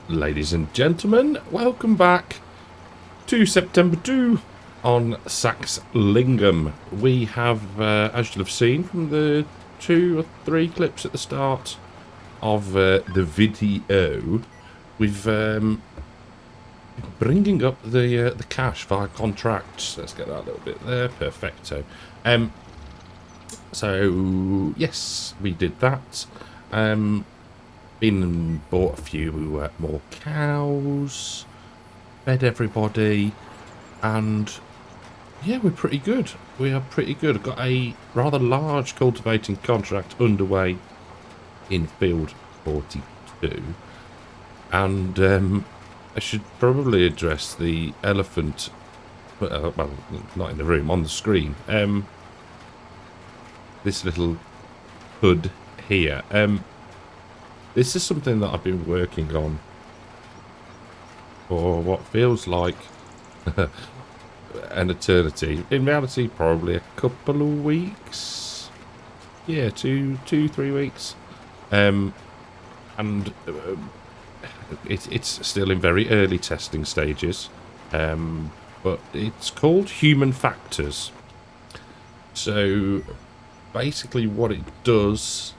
Ladies and gentlemen, welcome back to September 2 on SAXLINGHAM. We have, as you'll have seen from the 2 or 3 clips at the start of the video, we've bringing up the cash via contracts. Let's get that a little bit there. Perfecto. So yes, we did that. Been and bought a few more cows, fed everybody, and yeah, we're pretty good. We are pretty good. I've got a rather large cultivating contract underway in field 42, and I should probably address the elephant, well, not in the room, on the screen. This little hood here. This is something that I've been working on for what feels like an eternity. In reality, probably a couple of weeks. Yeah, 3 weeks. It's still in very early testing stages. But it's called Human Factors. So basically what it does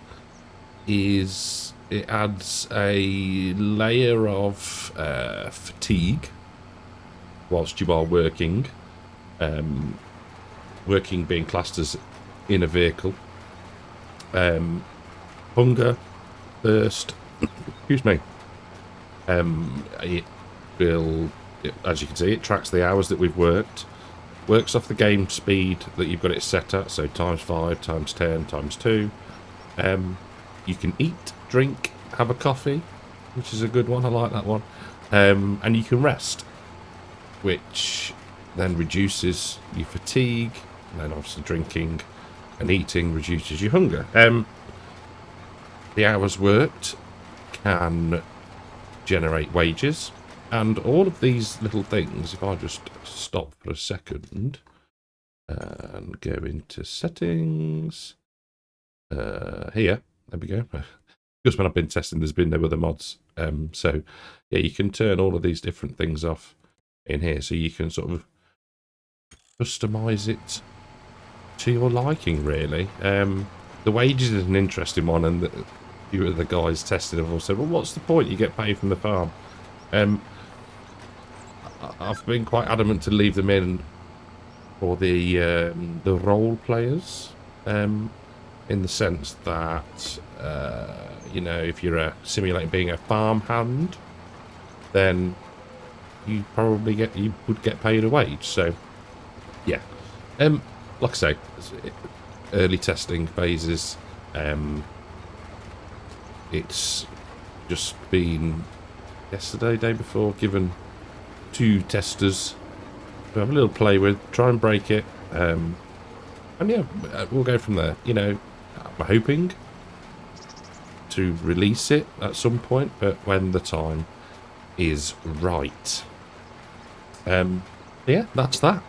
is it adds a layer of fatigue whilst you are working. Working being classed as in a vehicle. Hunger, thirst, excuse me. It will, as you can see, it tracks the hours that we've worked. Works off the game speed that you've got it set at, so ×5, ×10, ×2. You can eat, drink, have a coffee, which is a good one. I like that one. And you can rest, which then reduces your fatigue. And then obviously drinking and eating reduces your hunger. The hours worked can generate wages. And all of these little things, if I just stop for a second and go into settings, here, there we go. Just when I've been testing, there's been no other mods. So, yeah, you can turn all of these different things off in here. So you can sort of customize it to your liking, really. The wages is an interesting one, and a few of the guys testing have all said, well, what's the point? You get paid from the farm. I've been quite adamant to leave them in for the role players, in the sense that you know, if you're simulating being a farmhand, then you would get paid a wage. So yeah, like I say, early testing phases. It's just been yesterday, day before, given 2 testers to have a little play with, try and break it, and yeah, we'll go from there. You know, I'm hoping to release it at some point, but when the time is right. Yeah, that's that.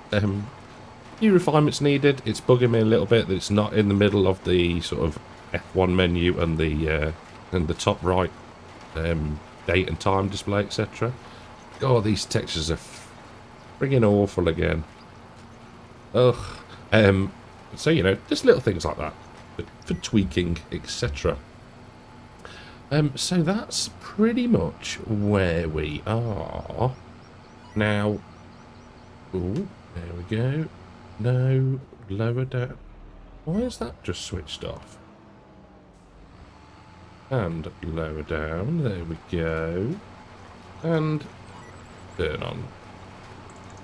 Few refinements needed. It's bugging me a little bit that it's not in the middle of the sort of F1 menu and the top right date and time display, etc. God, these textures are friggin' awful again. Ugh. So, you know, just little things like that for tweaking, etc. So that's pretty much where we are. Now, ooh, there we go. No, lower down. Why is that just switched off? And lower down, there we go. And turn on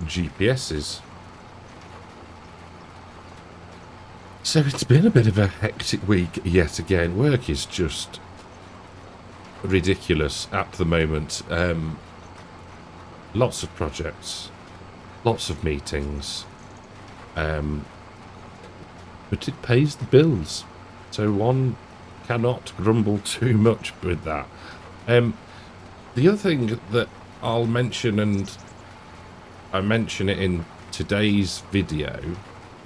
GPSs. So it's been a bit of a hectic week yet again. Work is just ridiculous at the moment. Lots of projects, lots of meetings, but it pays the bills, so one cannot grumble too much with that. The other thing that I'll mention, and I mention it in today's video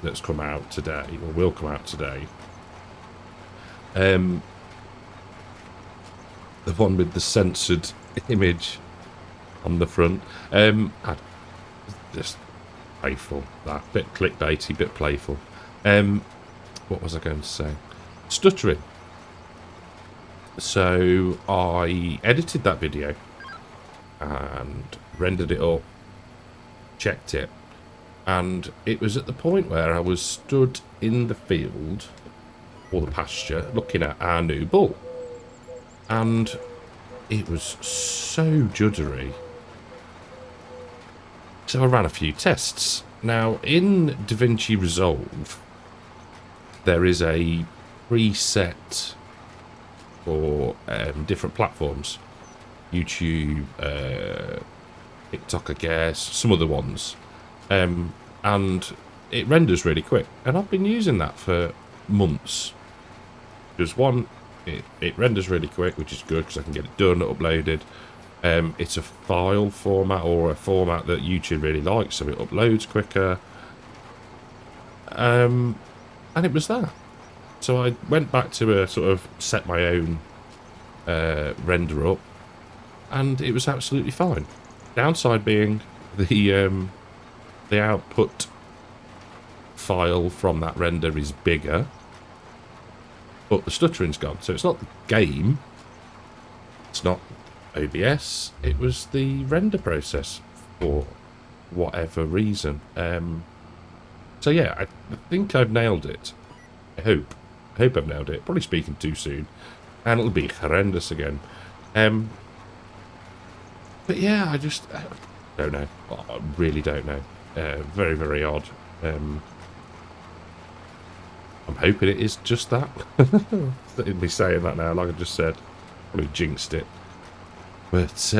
that's come out today, or will come out today, the one with the censored image on the front. Just playful, that bit clickbaity, bit playful. What was I going to say? Stuttering. So I edited that video and rendered it up, checked it, and it was at the point where I was stood in the field or the pasture looking at our new bull, and it was so juddery. So I ran a few tests. Now, in DaVinci Resolve, there is a preset for different platforms. YouTube, TikTok, I guess, some other ones. And it renders really quick. And I've been using that for months. Because one, it renders really quick, which is good because I can get it done, uploaded. It's a file format or a format that YouTube really likes, so it uploads quicker. And it was that. So I went back to sort of set my own render up, and it was absolutely fine. Downside being the output file from that render is bigger, but the stuttering's gone. So it's not the game, it's not OBS, it was the render process for whatever reason. So yeah, I think I've nailed it. I hope I've nailed it. Probably speaking too soon, and it'll be horrendous again. But yeah, I just don't know. I really don't know. Very, very odd. I'm hoping it is just that. It'd be saying that now, like I just said. Probably jinxed it. But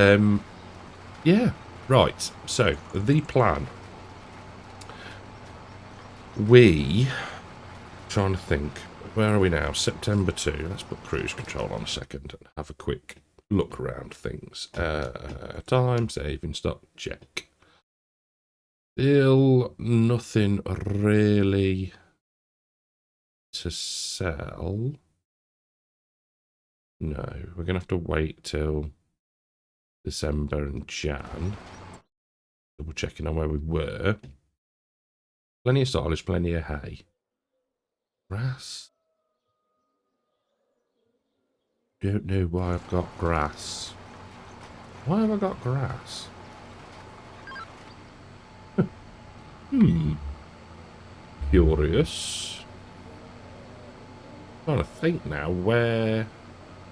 yeah, right. So the plan. Trying to think. Where are we now? September 2. Let's put cruise control on a second and have a quick look around things. Time, saving, stop, check. Still nothing really to sell. No, we're going to have to wait till December and Jan. Double checking on where we were. Plenty of silage, plenty of hay. Grass. Don't know why I've got grass. Why have I got grass? Curious. I'm trying to think now where...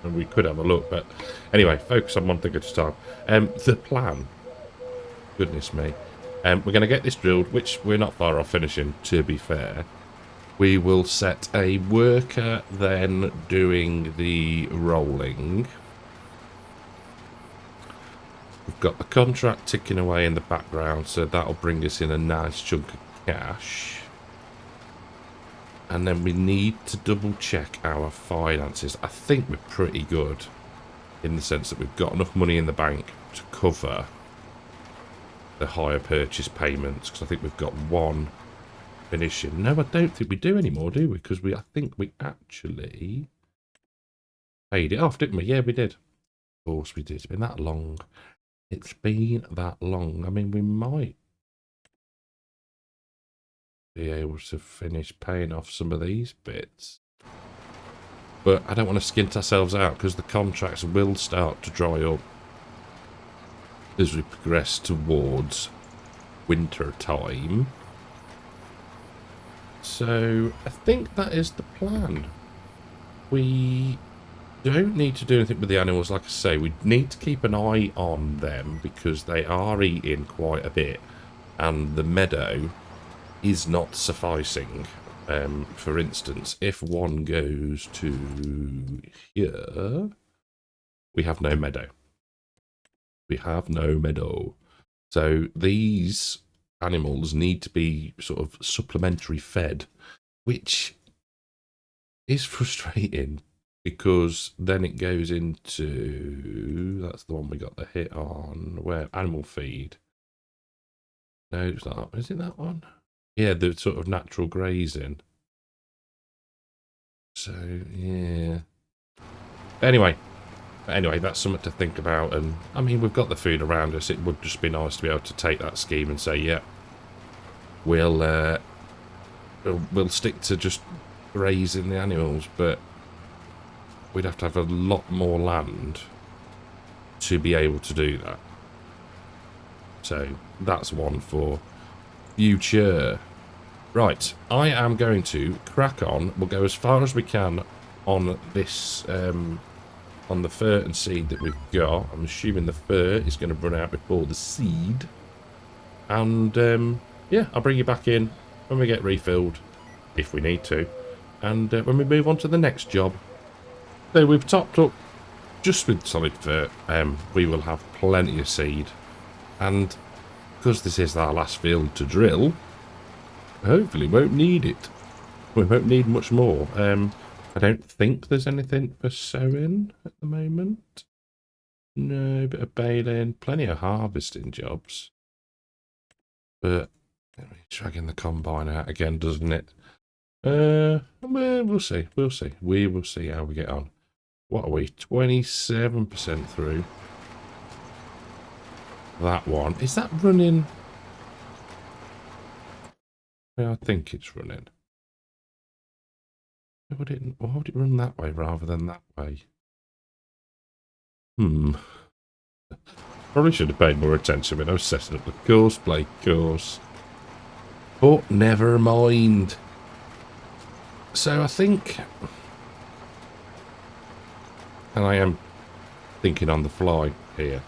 And we could have a look, but... Anyway, focus on one thing at a time. The plan. Goodness me. We're going to get this drilled, which we're not far off finishing, to be fair. We will set a worker then doing the rolling. We've got the contract ticking away in the background, so that'll bring us in a nice chunk of cash. And then we need to double check our finances. I think we're pretty good in the sense that we've got enough money in the bank to cover the hire purchase payments, because I think we've got one finishing. No, I don't think we do anymore, do we? Because I think we actually paid it off, didn't we? Yeah, we did. Of course we did. It's been that long. It's been that long. I mean, we might be able to finish paying off some of these bits. But I don't want to skint ourselves out because the contracts will start to dry up as we progress towards winter time. So I think that is the plan. We don't need to do anything with the animals. Like I say, we need to keep an eye on them because they are eating quite a bit and the meadow is not sufficing. For instance, if one goes to here, we have no meadow. We have no meadow. So these animals need to be sort of supplementary fed, which is frustrating because then it goes into, that's the one we got the hit on, where animal feed. No, it's not. Is it that one? Yeah, the sort of natural grazing. So, yeah. Anyway, But anyway, that's something to think about. And I mean, we've got the food around us. It would just be nice to be able to take that scheme and say, yeah, we'll stick to just grazing the animals, but we'd have to have a lot more land to be able to do that. So that's one for future. Right, I am going to crack on. We'll go as far as we can on this, on the fur and seed that we've got. I'm assuming the fur is going to run out before the seed. And, yeah, I'll bring you back in when we get refilled, if we need to. And when we move on to the next job. So we've topped up just with solid fur. We will have plenty of seed. And because this is our last field to drill, hopefully won't need it. We won't need much more. I don't think there's anything for sowing at the moment. No, bit of baling, plenty of harvesting jobs. But dragging the combine out again, doesn't it? We'll see. We'll see. We will see how we get on. What are we? 27% through. That one. Is that running? Yeah, I think it's running. Why would it run that way rather than that way? Probably should have paid more attention when I was setting up the course, course. But never mind. So I think, and I am thinking on the fly here,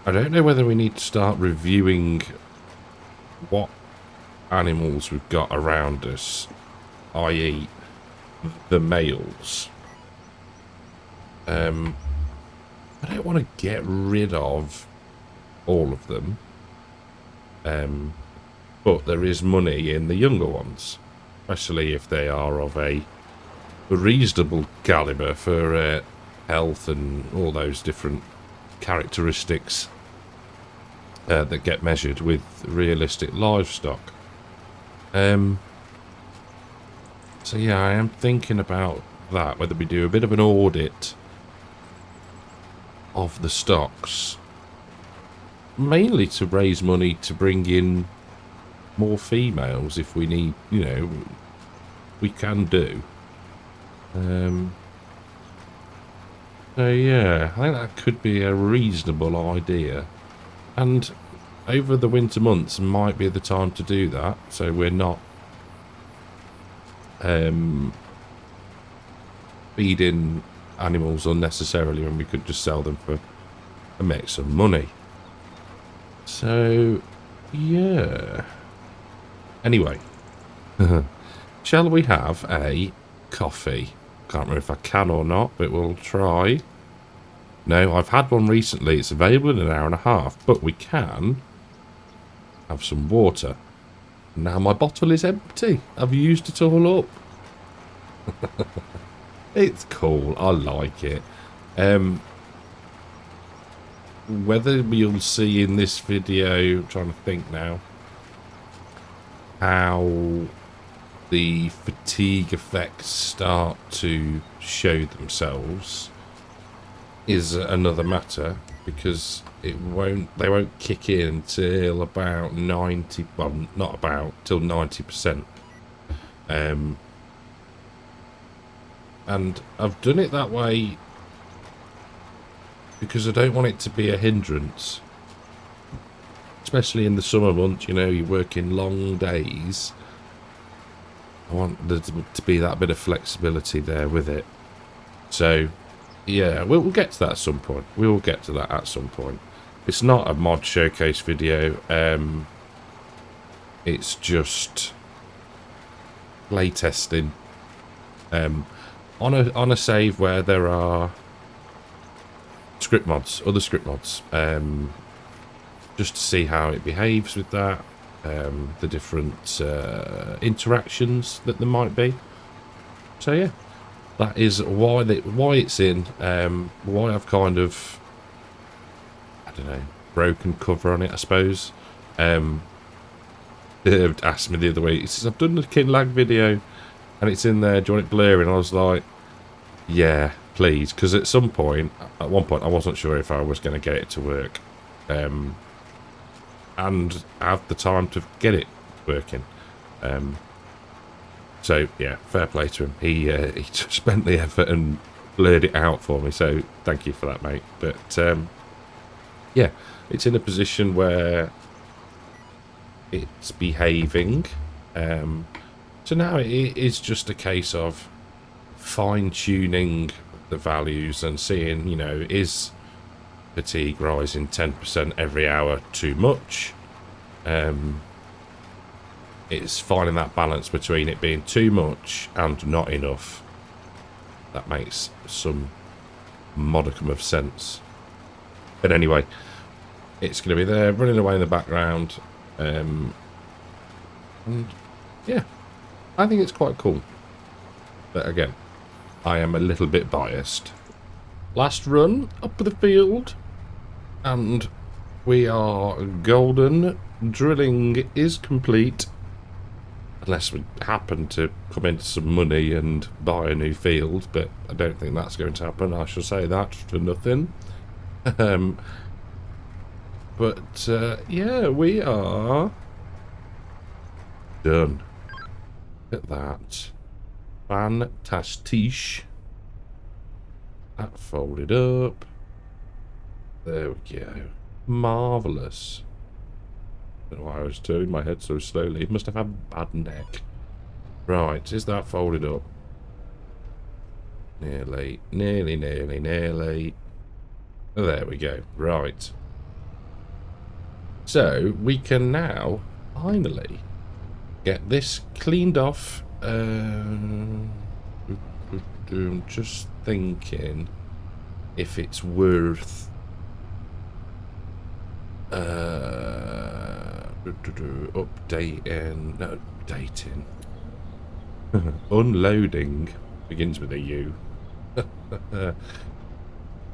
I don't know whether we need to start reviewing what animals we've got around us, i.e. the males. I don't want to get rid of all of them, but there is money in the younger ones, especially if they are of a reasonable caliber for health and all those different characteristics that get measured with realistic livestock. So yeah, I am thinking about that, whether we do a bit of an audit of the stocks, mainly to raise money to bring in more females if we need, you know, we can do. So yeah, I think that could be a reasonable idea, and over the winter months might be the time to do that, so we're not feeding animals unnecessarily when we could just sell them for and make some money. So yeah, anyway, shall we have a coffee? Can't remember if I can or not, but we'll try. No, I've had one recently. It's available in an hour and a half, but we can have some water. Now my bottle is empty. I've used it all up. It's cool. I like it. Whether you'll see in this video, I'm trying to think now, how the fatigue effects start to show themselves is another matter, because they won't kick in until about 90, well, not about, till 90%. And I've done it that way because I don't want it to be a hindrance, especially in the summer months. You know, you're working long days. I want there to be that bit of flexibility there with it. So yeah, we'll get to that at some point. We will get to that at some point. It's not a mod showcase video. It's just play testing. On a save where there are script mods, other script mods, just to see how it behaves with that, the different interactions that there might be. So yeah, that is why it's in. Why I've kind of, I don't know, broken cover on it, I suppose. They asked me the other week. He says, I've done the kin lag video and it's in there, do you want it blurring? I was like, yeah, pleased, because at some point, at one point, I wasn't sure if I was going to get it to work, and have the time to get it working. So yeah, fair play to him. He spent the effort and blurred it out for me. So thank you for that, mate. But yeah, it's in a position where it's behaving. So now it is just a case of fine-tuning the values and seeing, you know, is fatigue rising 10% every hour too much? It's finding that balance between it being too much and not enough. That makes some modicum of sense. But anyway, it's going to be there running away in the background. And yeah, I think it's quite cool. But again, I am a little bit biased. Last run up the field, and we are golden. Drilling is complete, unless we happen to come into some money and buy a new field, but I don't think that's going to happen. I shall say that for nothing. But yeah, we are done. Look at that. Fantastic. That folded up. There we go. Marvellous. I don't know why I was turning my head so slowly. It must have had a bad neck. Right, is that folded up? Nearly. There we go. Right. So, we can now, finally, get this cleaned off. I'm just thinking if it's worth updating. Unloading begins with a U.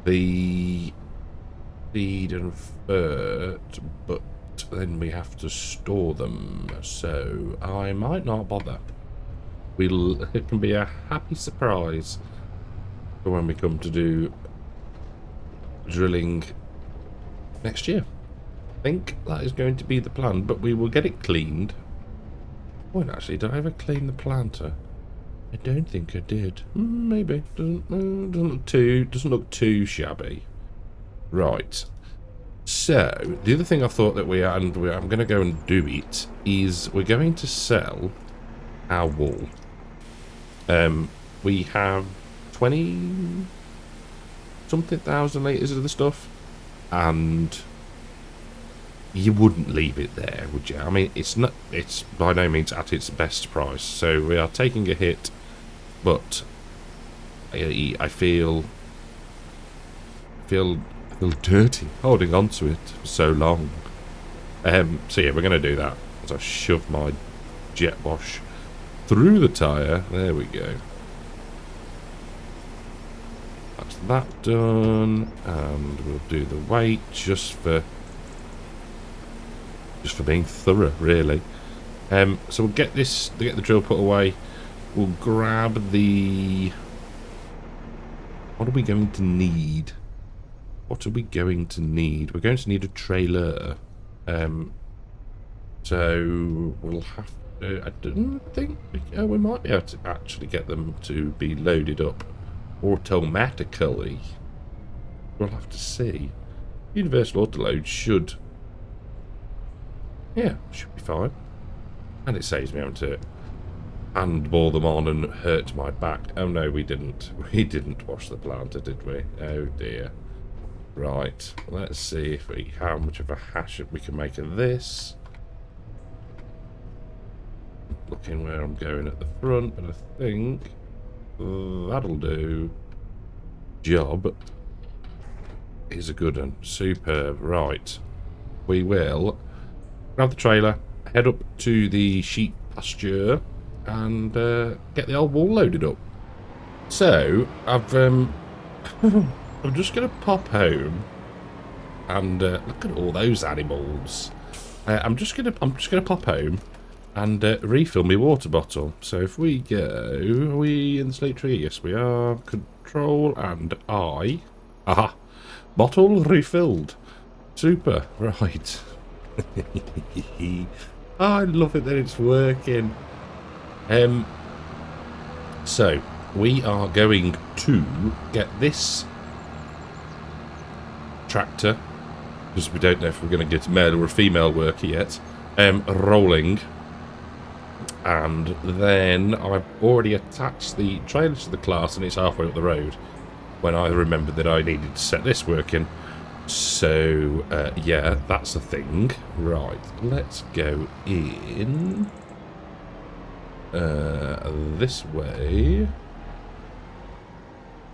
The feed and fert, but then we have to store them, so I might not bother. It can be a happy surprise for when we come to do drilling next year. I think that is going to be the plan, but we will get it cleaned. Oh, and actually, did I ever clean the planter? I don't think I did. Maybe. Doesn't look too shabby. Right. So the other thing I thought that I'm going to go and do it is we're going to sell our wool. We have 20 something thousand litres of the stuff, and you wouldn't leave it there, would you? I mean, it's by no means at its best price, so we are taking a hit, but I feel dirty holding on to it for so long. So yeah, we're going to do that as I shove my jet wash through the tyre. There we go. That's that done, and we'll do the weight just for being thorough, really. So we'll get the drill put away. We'll grab the... What are we going to need? What are we going to need? We're going to need a trailer. So we'll have to... I don't think... we might be able to actually get them to be loaded up automatically. We'll have to see. Universal autoload should... Yeah, should be fine. And it saves me having to handball them on and hurt my back. Oh no, we didn't. We didn't wash the planter, did we? Oh dear. Right, let's see how much of a hash we can make of this. Looking where I'm going at the front, but I think that'll do. Job is a good one. Superb. Right. We will grab the trailer, head up to the sheep pasture, and get the old wool loaded up. So I'm just going to pop home and look at all those animals. I'm just gonna pop home, and refill my water bottle. So if we go, are we in the slate tree? Yes, we are. Control and I. Aha! Bottle refilled. Super. Right. I love it that it's working. So we are going to get this tractor, because we don't know if we're going to get a male or a female worker yet, rolling. And then I've already attached the trailer to the class and it's halfway up the road when I remembered that I needed to set this working. So, yeah, that's a thing. Right, let's go in this way.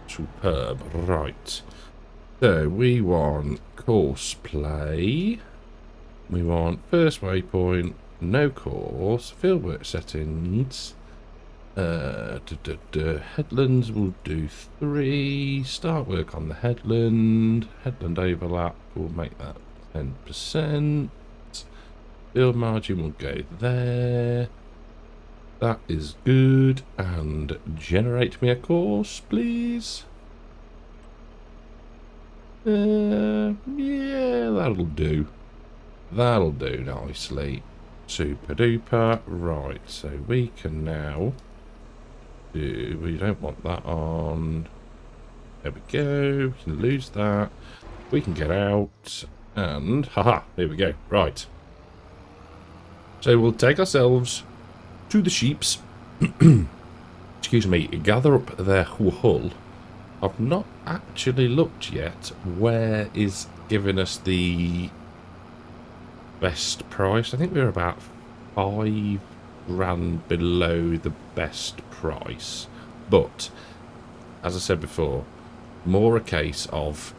Superb. Right. So, we want course play. We want first waypoint, no course, fieldwork settings. Headlands will do 3. Start work on the headland. Headland overlap will make that 10%. Field margin will go there. That is good. And generate me a course, please. Yeah, that'll do. That'll do nicely. Super duper. Right, so we can now do, we don't want that on. There we go. We can lose that. We can get out. And, haha, here we go. Right. So we'll take ourselves to the sheeps. Excuse me. Gather up their hull. I've not actually looked yet where is giving us the best price. I think we're about £5 below the best price, but as I said before, more a case of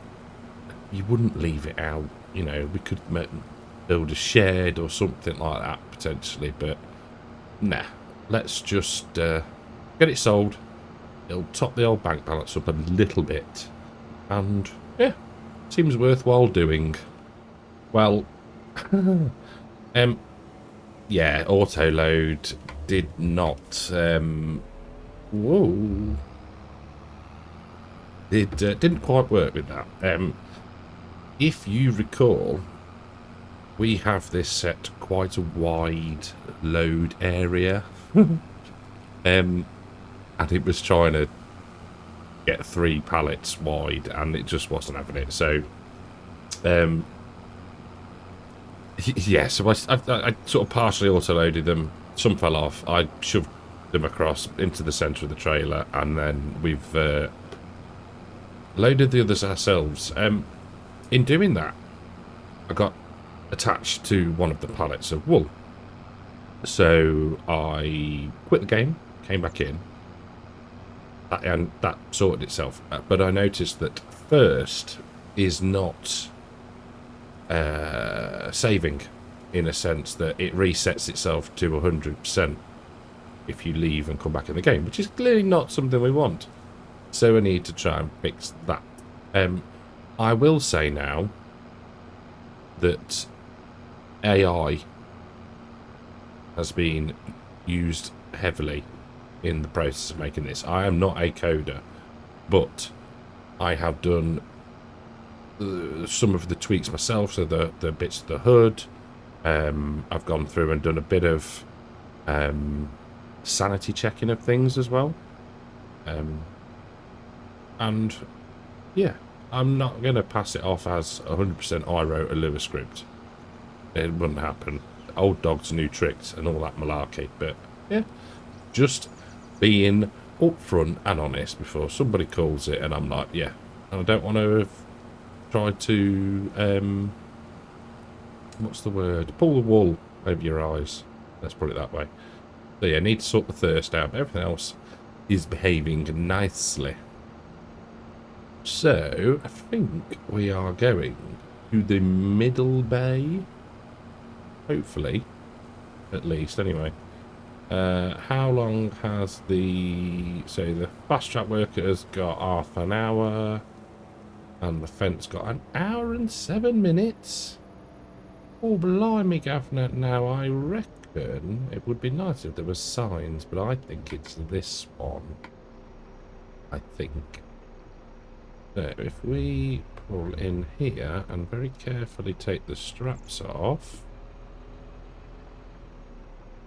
you wouldn't leave it out. You know, we could build a shed or something like that potentially, but nah, let's just get it sold. It'll top the old bank balance up a little bit, and yeah, seems worthwhile doing. Well, yeah, auto load did not whoa, it didn't quite work with that. If you recall, we have this set quite a wide load area. And it was trying to get 3 pallets wide and it just wasn't having it. So yeah, so I sort of partially auto-loaded them. Some fell off. I shoved them across into the centre of the trailer, and then we've loaded the others ourselves. In doing that, I got attached to one of the pallets of wool. So I quit the game, came back in, and that sorted itself. But I noticed that first is not saving, in a sense that it resets itself to 100% if you leave and come back in the game, which is clearly not something we want. So we need to try and fix that. I will say now that AI has been used heavily in the process of making this. I am not a coder, but I have done some of the tweaks myself, so the bits of the hood. I've gone through and done a bit of sanity checking of things as well. And yeah, I'm not going to pass it off as 100% I wrote a Lua script. It wouldn't happen. Old dogs, new tricks and all that malarkey. But yeah, just being upfront and honest before somebody calls it and I'm like, yeah, and I don't want to have tried to what's the word, pull the wool over your eyes, let's put it that way. So yeah, need to sort the thirst out, but everything else is behaving nicely. So I think we are going to the middle bay, hopefully, at least anyway. How long has the fast track worker has got half an hour and the fence got an hour and 7 minutes? Oh, blimey, Governor. Now, I reckon It would be nice if there were signs, but I think it's this one. I think. So if we pull in here and very carefully take the straps off.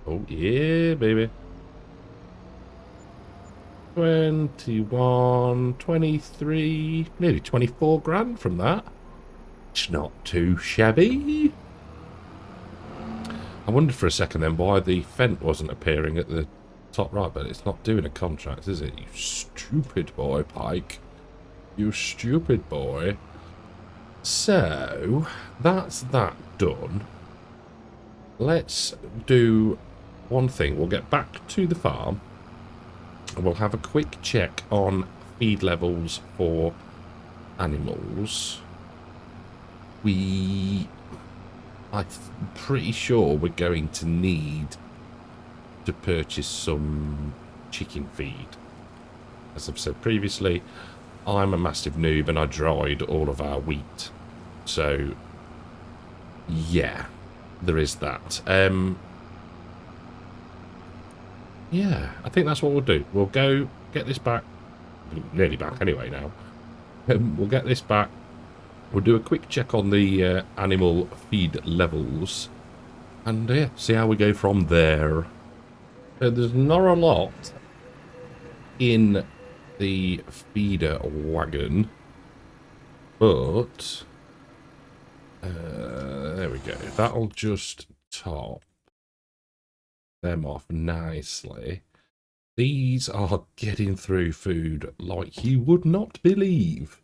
Oh yeah, baby. 21, 23, nearly 24 grand from that. It's not too shabby. I wondered for a second then why the Fent wasn't appearing at the top right, but it's not doing a contract, is it? You stupid boy, Pike. You stupid boy. So, that's that done. Let's do one thing. We'll get back to the farm. And we'll have a quick check on feed levels for animals. I'm pretty sure we're going to need to purchase some chicken feed. As I've said previously, I'm a massive noob and I dried all of our wheat. So, yeah, there is that. Yeah, I think that's what we'll do. We'll go get this back. Nearly back anyway now. We'll get this back. We'll do a quick check on the animal feed levels. And yeah, see how we go from there. There's not a lot in the feeder wagon. But there we go. That'll just top them off nicely. These are getting through food like you would not believe.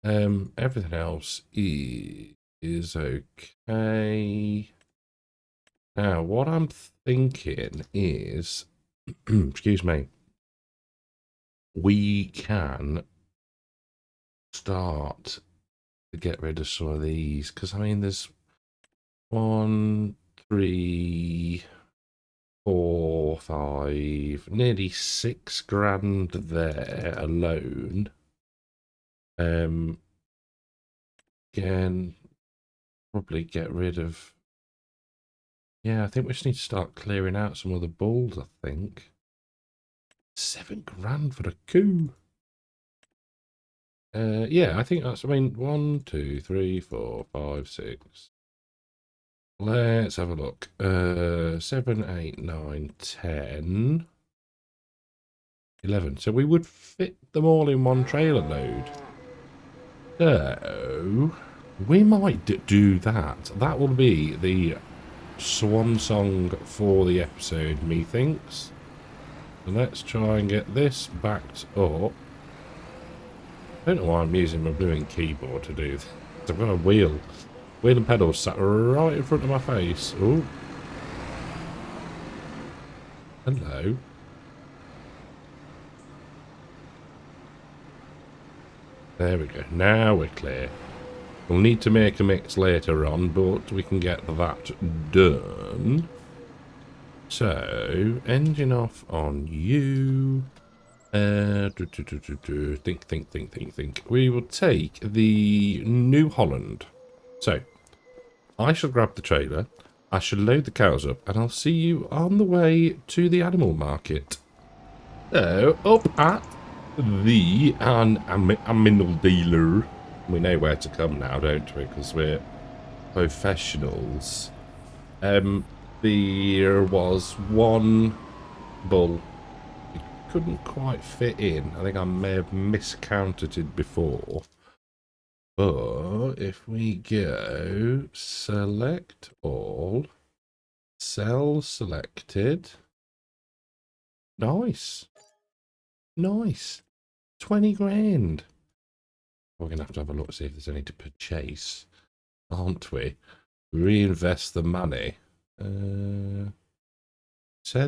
Everything else is okay. Now, what I'm thinking is, excuse me, we can start to get rid of some of these, because I mean, there's 1, 3, 4, 5, nearly 6 grand there alone. Again, probably get rid of. Yeah, I think we just need to start clearing out some of the balls. I think 7 grand for a coup. Yeah, I think that's. I mean, 1, 2, 3, 4, 5, 6. Let's have a look. 7, 8, 9, 10, 11. So we would fit them all in one trailer load. So we might do that. That will be the swan song for the episode, methinks. So let's try and get this backed up. I don't know why I'm using my bluing keyboard to do this. I've got a wheel and pedals sat right in front of my face. Oh, hello. There we go. Now we're clear. We'll need to make a mix later on, but we can get that done. So, engine off on you. Think. We will take the New Holland. So, I shall grab the trailer. I shall load the cows up, and I'll see you on the way to the animal market. So, up at the animal dealer. We know where to come now, don't we? Because we're professionals. There was one bull. It couldn't quite fit in. I think I may have miscounted it before. But if we go select all, sell selected. Nice. 20 grand. We're going to have a look to see if there's any to purchase, aren't we? Reinvest the money. 10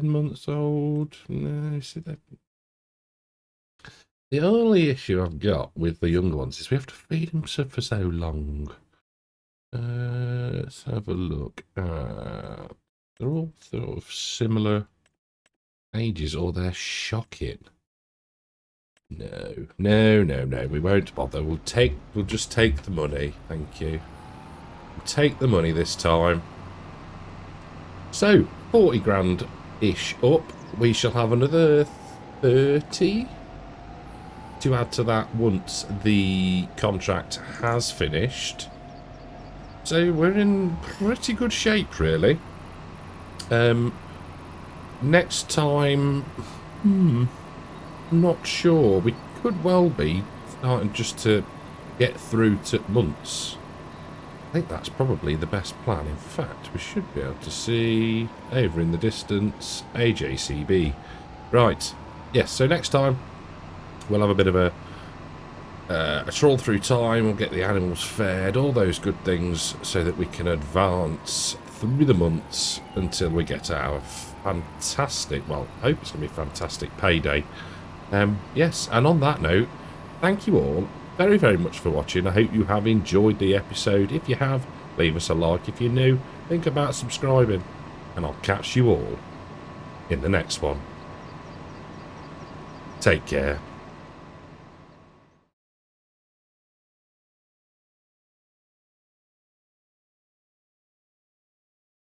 months old. No, see that. The only issue I've got with the young ones is we have to feed them for so long. Let's have a look. They're all sort of similar ages, or they're shocking. No. We won't bother. We'll just take the money. Thank you. We'll take the money this time. So, 40 grand-ish up. We shall have another 30 to add to that once the contract has finished. So we're in pretty good shape, really. Next time, not sure. We could well be starting just to get through to months. I think that's probably the best plan. In fact, we should be able to see over in the distance AJCB. Right. Yes, so next time we'll have a bit of a trawl through time. We'll get the animals fed, all those good things, so that we can advance through the months until we get our fantastic, well, I hope it's going to be a fantastic payday. Yes, and on that note, thank you all very, very much for watching. I hope you have enjoyed the episode. If you have, leave us a like. If you're new, think about subscribing, and I'll catch you all in the next one. Take care.